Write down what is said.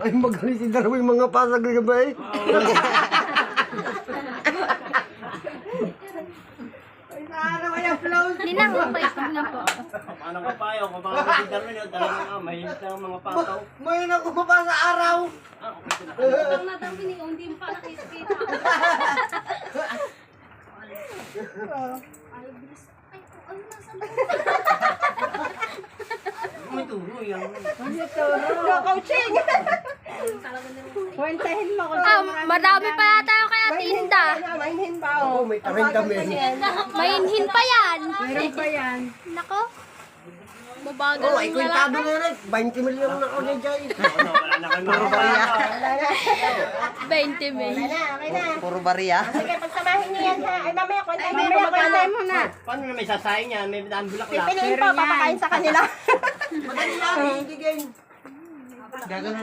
Ay, magaling si Darwin mga pasag na ba eh? Ninang, pag na po. Paano ka payo? Kung paano si Darwin yun, talagang mahilig sa mga pataw. May ako pa sa araw. Ang natawin niyo, hindi mo pa nakikita. Ay, bilis. Ay, ano nasa May turo yan. Coaching! Kwentahin mo kung madami pa yata yung kaya tinda. mainhin ba Oo, may tarin kami. Mainhin pa yan. Meron pa yan. Nako. Mabagal Oo, ay yung kwentado lalaki. na rin. 20 milyon na ako niya dyan. Wala na kayo mga pataw. 20 mil. Okay na. Puro bariya. Sige, pagsamahin niyo yan ha. Ay, mamaya kwentahin mo na. Paano na may sasayang yan? May daan bulak lang. Pipiliin pa, papakain sa kanila. Madali lang, ibigay. Gagano